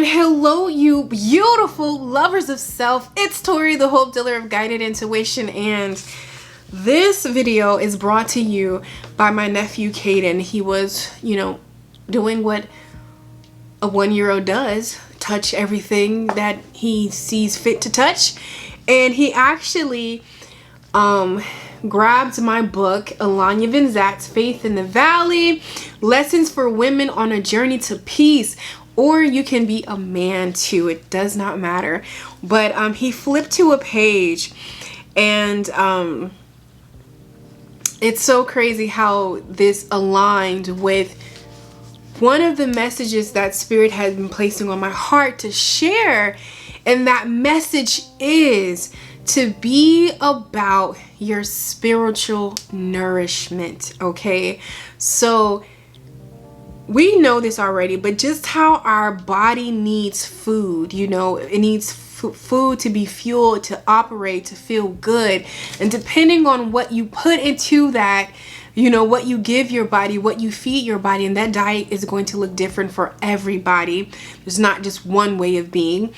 And hello, you beautiful lovers of self. It's Tori, the Hope Dealer of Guided Intuition, and this video is brought to you by my nephew Caden. He was, doing what a 1-year-old does, touch everything that he sees fit to touch, and he actually grabbed my book, Alanya Vinzat's Faith in the Valley, Lessons for Women on a Journey to Peace. Or you can be a man too, it does not matter. But he flipped to a page, and it's so crazy how this aligned with one of the messages that Spirit has been placing on my heart to share. And that message is to be about your spiritual nourishment, okay? So we know this already, but just how our body needs food, it needs food to be fueled, to operate, to feel good. And depending on what you put into that, what you give your body, what you feed your body, and that diet is going to look different for everybody. There's not just one way of being.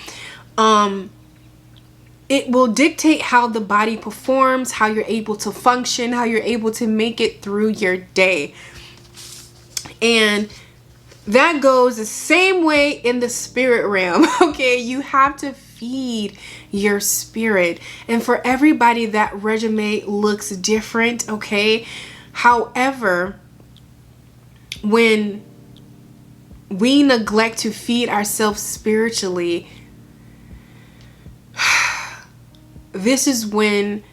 It will dictate how the body performs, how you're able to function, how you're able to make it through your day. And that goes the same way in the spirit realm, okay? You have to feed your spirit. And for everybody, that regimen looks different, okay? However, when we neglect to feed ourselves spiritually, this is when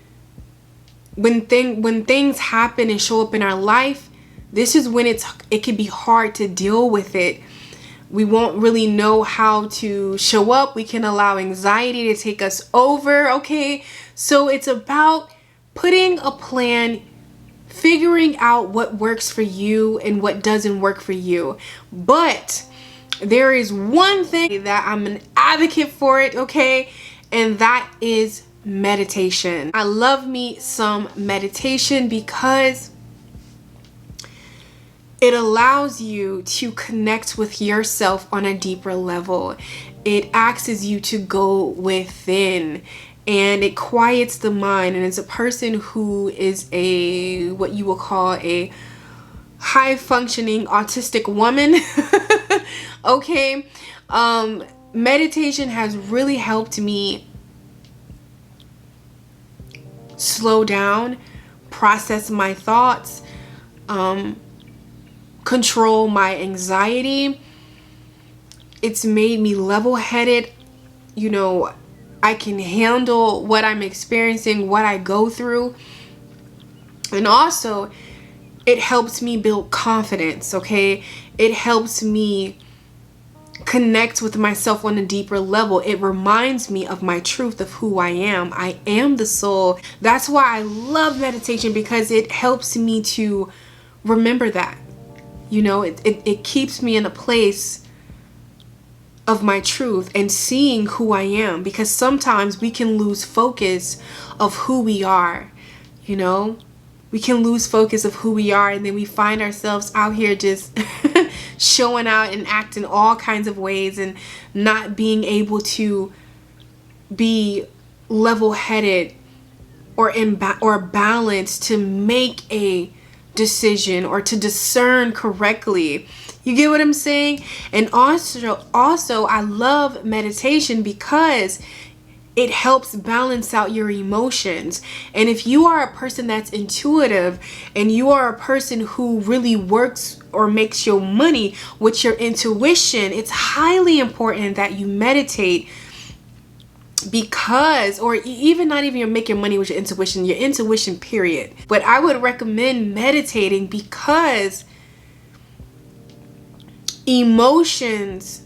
things happen and show up in our life. This is when it can be hard to deal with it. We won't really know how to show up. We can allow anxiety to take us over, okay? So it's about putting a plan, figuring out what works for you and what doesn't work for you. But there is one thing that I'm an advocate for it, okay? And that is meditation. I love me some meditation because it allows you to connect with yourself on a deeper level. It asks you to go within, and it quiets the mind. And as a person who is what you will call a high functioning autistic woman, okay, meditation has really helped me slow down, process my thoughts, control my anxiety. It's made me level-headed. I can handle what I'm experiencing, what I go through. And also, it helps me build confidence, okay? It helps me connect with myself on a deeper level. It reminds me of my truth, of who I am. I am the soul. That's why I love meditation, because it helps me to remember that. It keeps me in a place of my truth and seeing who I am, because sometimes we can lose focus of who we are. We can lose focus of who we are, and then we find ourselves out here just showing out and acting all kinds of ways and not being able to be level-headed or balanced to make a decision or to discern correctly. You get what I'm saying? And also I love meditation because it helps balance out your emotions. And if you are a person that's intuitive and you are a person who really works or makes your money with your intuition, it's highly important that you meditate, because, or even not even make your money with your intuition period. But I would recommend meditating because emotions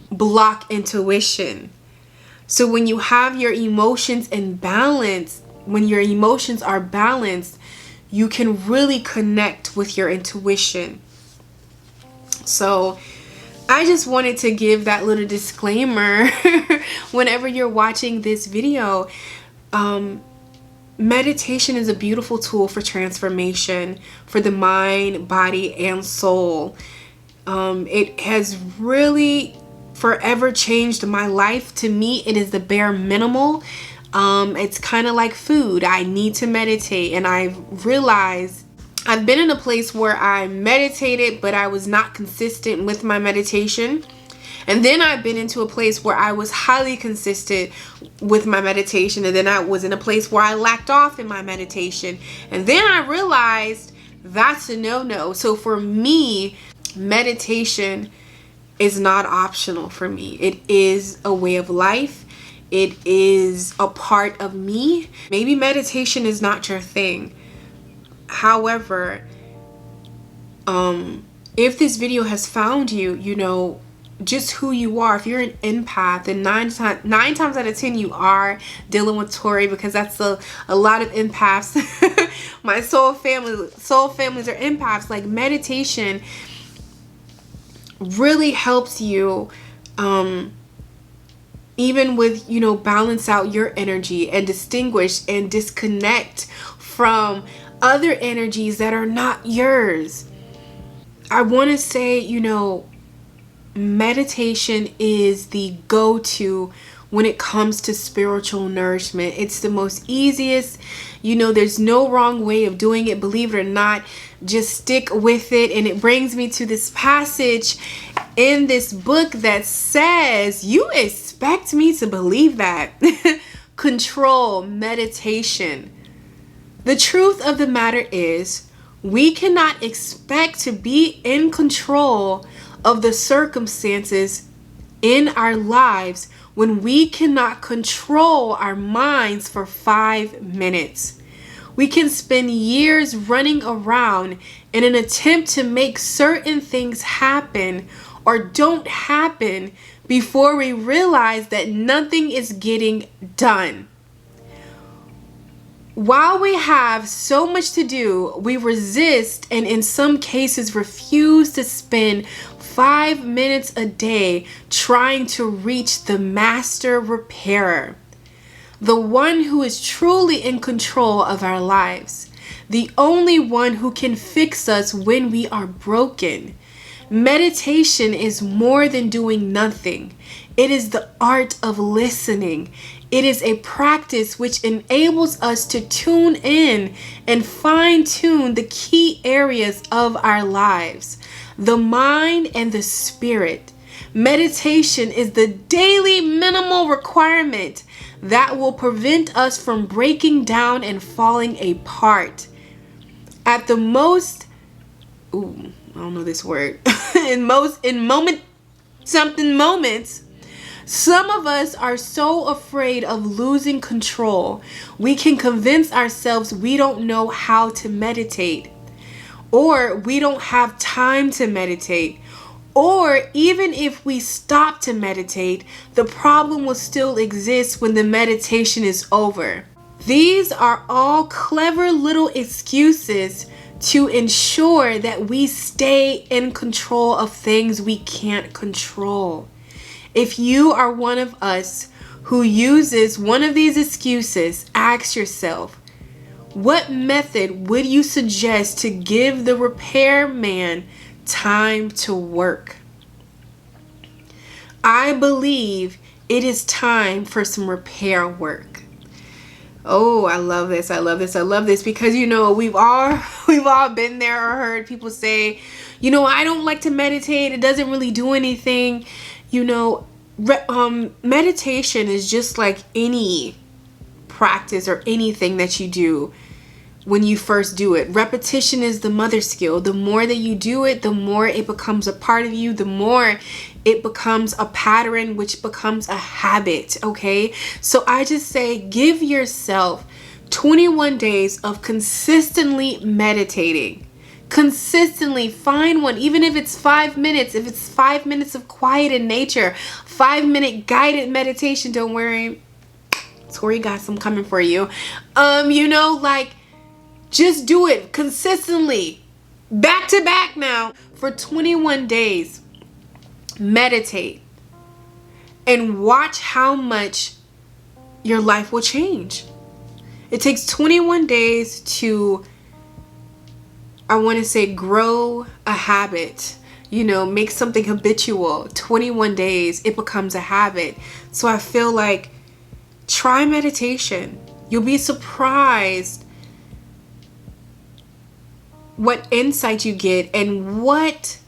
block intuition. So when you have your emotions in balance, when your emotions are balanced, you can really connect with your intuition. So I just wanted to give that little disclaimer whenever you're watching this video. Meditation is a beautiful tool for transformation for the mind, body, and soul. It has really forever changed my life. To me, it is the bare minimal. It's kind of like food. I need to meditate, and I've realized I've been in a place where I meditated, but I was not consistent with my meditation. And then I've been into a place where I was highly consistent with my meditation. And then I was in a place where I lacked off in my meditation. And then I realized that's a no-no. So for me, meditation is not optional for me. It is a way of life. It is a part of me. Maybe meditation is not your thing. However, if this video has found you, you know, just who you are. If you're an empath, and nine times out of 10 you are dealing with Tori, because that's a lot of empaths. My soul families are empaths. Like, meditation really helps you even with, you know, balance out your energy and distinguish and disconnect from other energies that are not yours. I want to say, you know, meditation is the go-to when it comes to spiritual nourishment. It's the most easiest. You know, there's no wrong way of doing it. Believe it or not, just stick with it. And it brings me to this passage in this book that says, you expect me to believe that? Control meditation. The truth of the matter is, we cannot expect to be in control of the circumstances in our lives when we cannot control our minds for 5 minutes. We can spend years running around in an attempt to make certain things happen or don't happen before we realize that nothing is getting done. While we have so much to do, we resist and in some cases refuse to spend 5 minutes a day trying to reach the master repairer, the one who is truly in control of our lives, the only one who can fix us when we are broken. Meditation is more than doing nothing. It is the art of listening. It is a practice which enables us to tune in and fine-tune the key areas of our lives, the mind and the spirit. Meditation is the daily minimal requirement that will prevent us from breaking down and falling apart. At the most, I don't know this word, in moments, some of us are so afraid of losing control, we can convince ourselves we don't know how to meditate, or we don't have time to meditate, or even if we stop to meditate, the problem will still exist when the meditation is over. These are all clever little excuses to ensure that we stay in control of things we can't control. If you are one of us who uses one of these excuses, ask yourself, what method would you suggest to give the repairman time to work? I believe it is time for some repair work. Oh, I love this. I love this. I love this because, you know, we've all been there or heard people say, you know, I don't like to meditate. It doesn't really do anything. You know, meditation is just like any practice or anything that you do when you first do it. Repetition is the mother skill. The more that you do it, the more it becomes a part of you, the more it becomes a pattern, which becomes a habit, okay? So I just say, give yourself 21 days of consistently meditating. Consistently find one, even if it's 5 minutes, if it's 5 minutes of quiet in nature, 5-minute guided meditation. Don't worry, Tori got some coming for you. You know, like, just do it consistently, back to back now for 21 days. Meditate and watch how much your life will change. It takes 21 days to, I want to say, grow a habit. make something habitual. 21 days, it becomes a habit. So I feel like try meditation. You'll be surprised what insight you get and what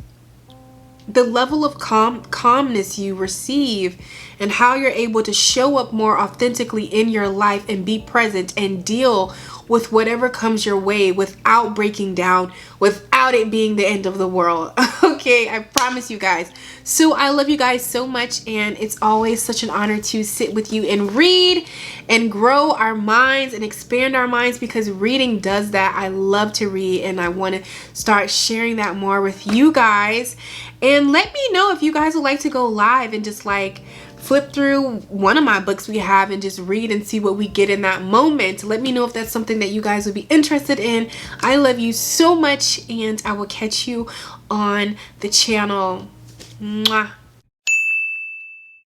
the level of calmness you receive, and how you're able to show up more authentically in your life and be present and deal with whatever comes your way without breaking down, without it being the end of the world. Okay, I promise you guys. So I love you guys so much, and it's always such an honor to sit with you and read and grow our minds and expand our minds, because reading does that. I love to read, and I want to start sharing that more with you guys. And let me know if you guys would like to go live and just like flip through one of my books we have and just read and see what we get in that moment. Let me know if that's something that you guys would be interested in. I love you so much, and I will catch you on the channel. Mwah.